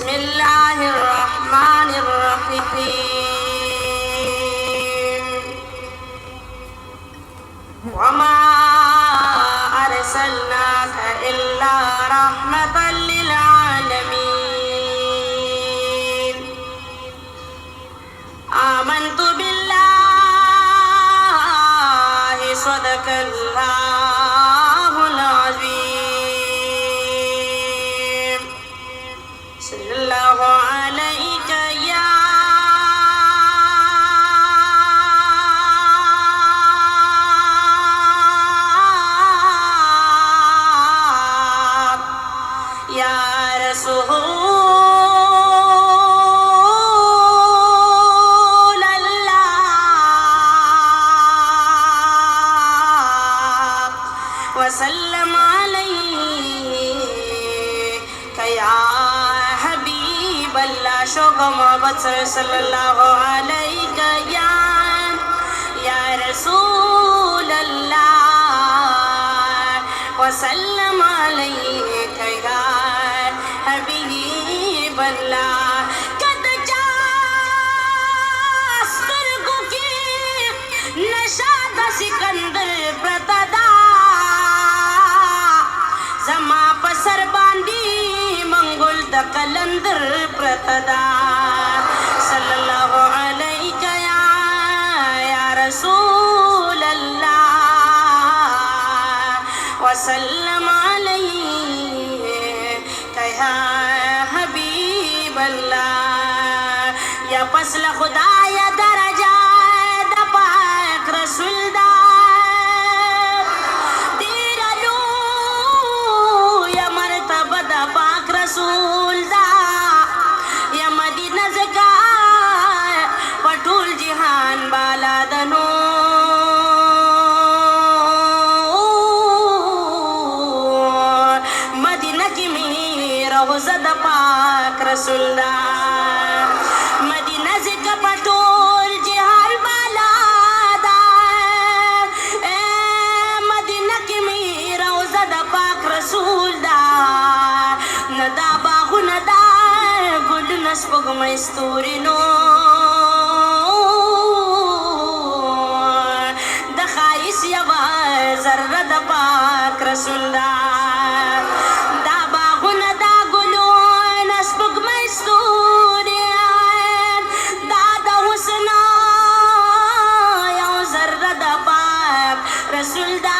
बिस्मिल्लाहिर्रहमानिर्रहीम। वमा अरसलनाका इल्ला रहमतल लिल आलमीन। आमन्तु बिल्लाहि सदकल्लाहुल अज़ीम। सल्लल्लाहु अलैका या रसूल अल्लाह वसल्लम अलैका या हबीब अल्लाह। शौक़ मोहब्बत से सल्लल्लाहु अलैका या रसूल अल्लाह वसल्लम अलैका या हबीब अल्लाह। कद जास्तरगु की नशाद सिकंदर प्रतदा जमा पसर बांदी मंगुल द कलंदर प्रतदा। सल्लल्लाहु अलैका या रसूल अल्लाह वसल्लम अलैका या हबीब अल्लाह। या पसल खुदा या दरजा द पाक रसूल दा दीरलू या मर्तबा द पाक रसूल दा या मदीना ज़का पटूल जिहान बाला दनो मदीना की मीर रोज़ा द पाक रसूल दा मदीना ज़का पटूल जिहान बाला दा ए मदीना की मीर रोज़ा द पाक रसूल दा। नदा बागु नदा गुल नस्पग मस्तूरी नो दखाइस यवा जर्रा द पाक रसूल दा। दा बागु नदा गुलो नस्पग मस्तूरी दा द हुस्ना या जर्रा द पाक रसूल दा।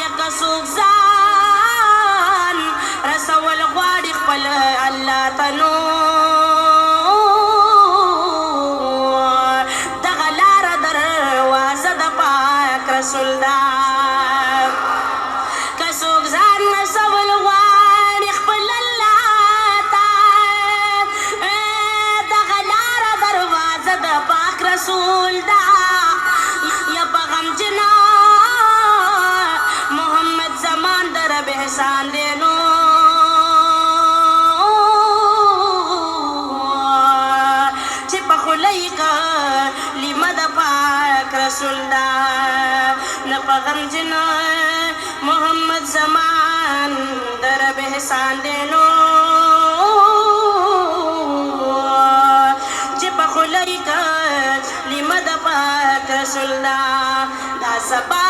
या कसुक जान रसवल ग़वाड़ी ख़पल अल्लाह तनो दगा लार दरवाज़ा द पाक रसूल दा। कसुक जान रसवल ग़वाड़ी ख़पल अल्लाह ता दगा लार दरवाज़ा द पाक रसूल दा। या पगम जना मोहम्मद ज़मान दर बेहसान देनो छिपा खुलैका लिमद पाक रसूल दा। न पगम जना मोहम्मद ज़मान दर बेहसान देनो छिपा खुलैका लिमद पाक रसूल दा। दा सबा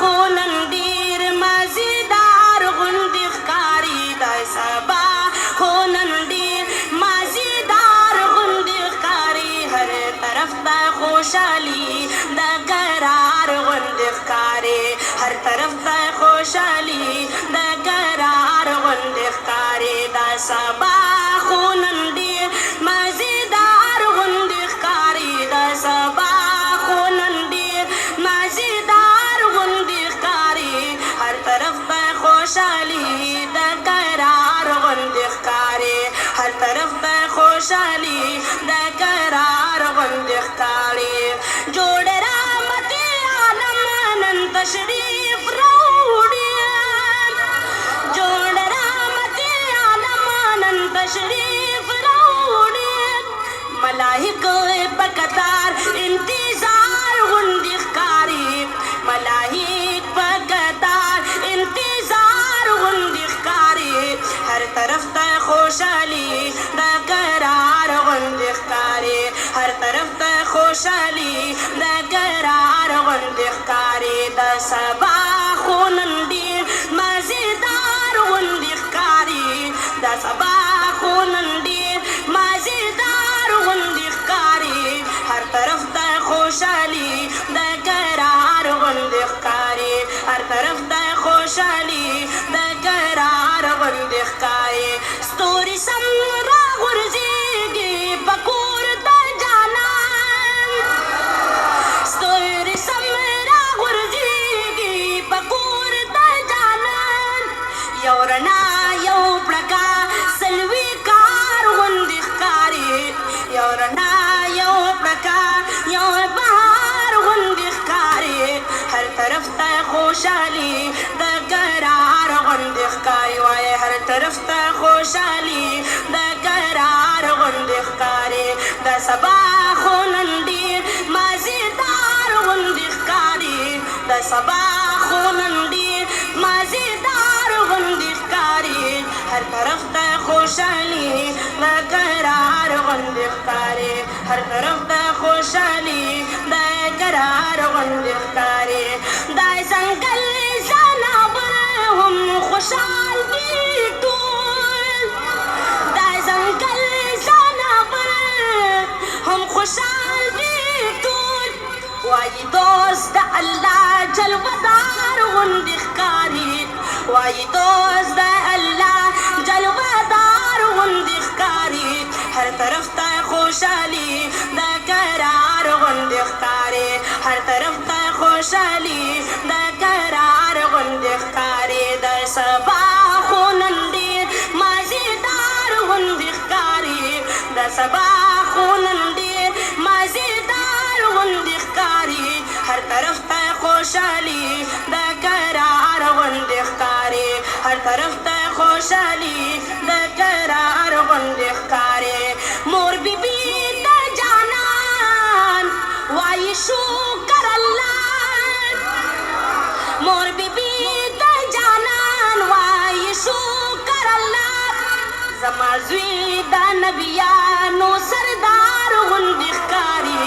खुनंदीर मज़ीदार गुंदिखकारी दा सबा खुनंदीर मज़ीदार गुंदिखकारी हर तरफ दा खुशहाली दा करार गुंदिखकारी हर तरफ दा खुशहाली दा करार गुंदिखकारी दा सबा खुनंदीर मज़ीदार गुंदिखकारी दा सबा खुनंदीर मज़ीदार गुंदिखकारी हर तरफ दा खुशहाली दा करार गुंदिखकारी हर तरफ दा खुशहाली दा करार गुंदिखकारी। जोड़ रहमते आलम अनंत शरीफ रोड़िया जोड़ रहमते आलम अनंत शरीफ रोड़िया मलाइक बकतार इंतजार गुंदिखकारी मलाइक बकतार इंतजार गुंदिखकारी हर तरफ خوشالي د قرار غوندې ښکاري د سبا خو نن ډېر مزېدار غوندې ښکاري د سبا خو نن ډېر مزېدار غوندې ښکاري هر طرف ته خوشالي د قرار غوندې ښکاري هر طرف ته خوشالي د قرار غوندې ښکاري ستوري سم راغورځېږي په کور د جانان ستوري سم راغورځېږي په کور د جانان یو رڼا یو پړکا سلوي کار غوندې ښکاري یو رڼا یو پړکا یو بهار غوندې ښکاري هر طرف ته خوشالي د قرار غوندې ښکاري وایي هر طرف ته خوشالي د قرار غوندې ښکاري د سبا خو نن ډېر مزېدار غوندې ښکاري د سبا خو نن ډېر مزېدار غوندې ښکاري هر طرف ته خوشالي د قرار غوندې ښکاري هر طرف ته خوشالي د قرار غوندې ښکاري دا ځنګل ځناور هم خوشحال دي ټول دا ځنګل ځناور هم خوشحال دي ټول وایي دوست د الله جلوهدار غوندې ښکاري وایي دوست د الله جلوهدار غوندې ښکاري هر طرف ته خوشالي د قرار غوندې ښکاري هر طرف ته خوشالي د قرار غوندې ښکاري د سبا خو نن ډېر مزېدار غوندې ښکاري د سبا خو نن ډېر مزېدار غوندې ښکاري هر طرف ته خوشالي د قرار غوندې ښکاري هر طرف ته خوشالي د قرار غوندې ښکاري مور بیبي د جانان وایي شکر الله مور بیبي د جانان وایي شکر الله زما زوی د نبیانو سردار غوندې ښکاري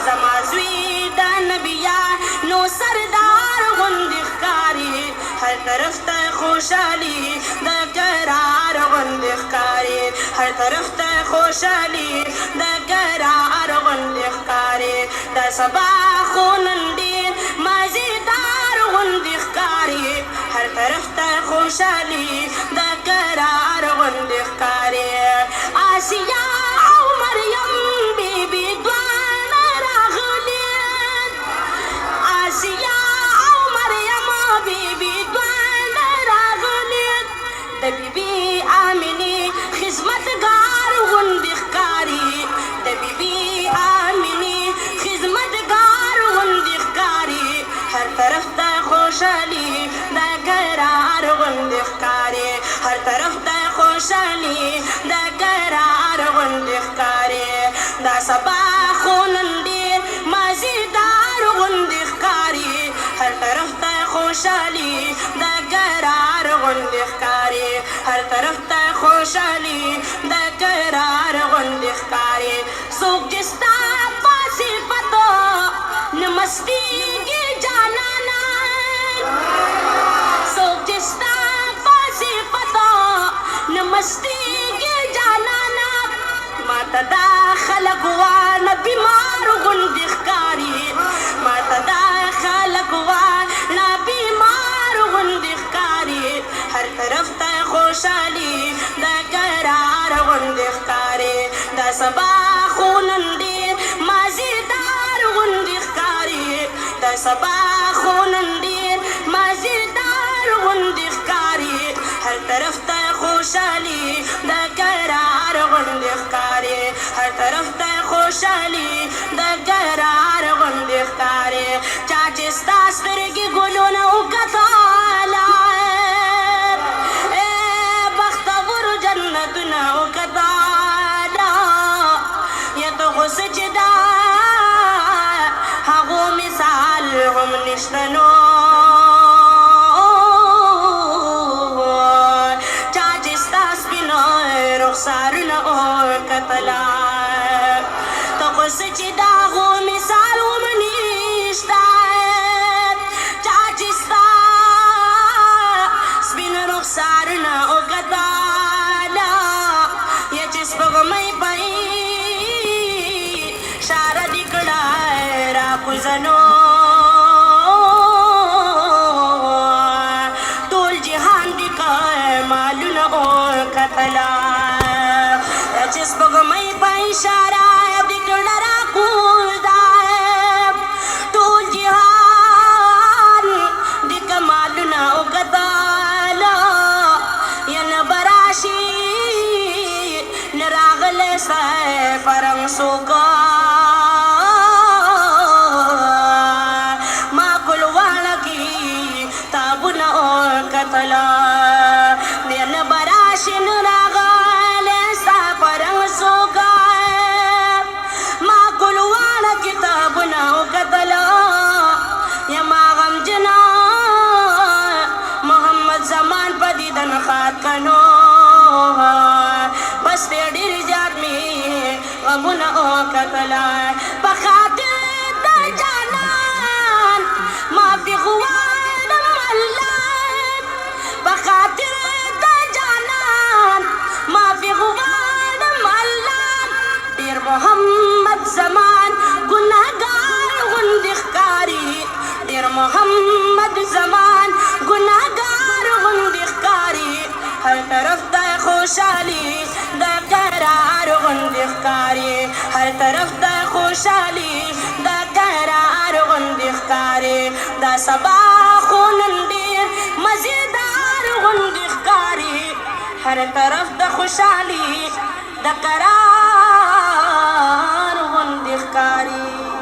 زما زوی د نبیانو سردار غوندې ښکاري هر طرف ته خوشالي د قرار غوندې ښکاري هر طرف ته خوشالي د قرار غوندې ښکاري د سبا خو نن ډېر مزېدار غوندې ښکاري هر طرف ته خوشالي د قرار غوندې ښکاري آسیا او مریم بیبي دواړه راغلي آسیا او مریم بیبي دواړه راغلي د بیبي آمنې خدمتګار غوندې ښکاري د بیبي آمنې خدمتګار غوندې ښکاري هر طرف ته خوشالي د قرار غوندې ښکاري هر طرف ته خوشالي د قرار غوندې ښکاري دا سبا خو نن ډېر مزېدار غوندې ښکاري هر طرف ته خوشالي د قرار غوندې ښکاري هر طرف ته خوشالي د قرار غوندې ښکاري څوک چې ستا په صفتو نه مستېږي جانانه څوک چې ستا په صفتو نه مستېږي جانانه ماته دا خلک وانه بیمار غوندې ښکاري ماته دا خلک وانه بیمار غوندې ښکاري هر طرف ته خوشالي د قرار غوندې ښکاري د سبا خو نن ډېر مزېدار غوندې ښکاري د سبا خو نن ډېر مزېدار غوندې ښکاري هر طرف ته خوشالي د قرار غوندې ښکاري هر طرف ته خوشالي د قرار غوندې ښکاري چا چې ستا سترګې ګلونه وکتله بختور جنتونه وکتله یا ته غوسه چې دا هغو مثال هم نشته نو چا چې ستا سپینو رخسارونه وکتله ته خو اوس چې د هغو مثال ومنیشته چا چې ستا سپین رخسارونه وکتله یا چې سپوږمۍ پهی اشاره دې کړه راکوزنو ټول جهان دې کمالونه وکتله یا چې سپوږمۍ په اشاره دې کړه راکوزه ټول جهان دې کمالونه وکتله یا نه به راشي نه راغلی فرنګ څوک کتلا دین براشن راغل ستا پرنگ سوکا ما کلوان کتابنا کتلا یا ما غم جنا محمد زمان پا دیدن خات کنو بس ډیر جات می غمنا کتلا پا خاطر دا جانان ما فی غوان ملا بخاطر دا جانان ما فی غوانم اللہ دیر محمد زمان گناہگار غند اخکاری دیر محمد زمان گناہگار غند اخکاری ہر طرف دا خوشحالی دا قرار غند اخکاری ہر طرف دا خوشحالی دا قرار غند اخکاری دا سبا خونن دیر مزیدار غند اخکاری ہر طرف دا خوشحالی دا قرار غند اخکاری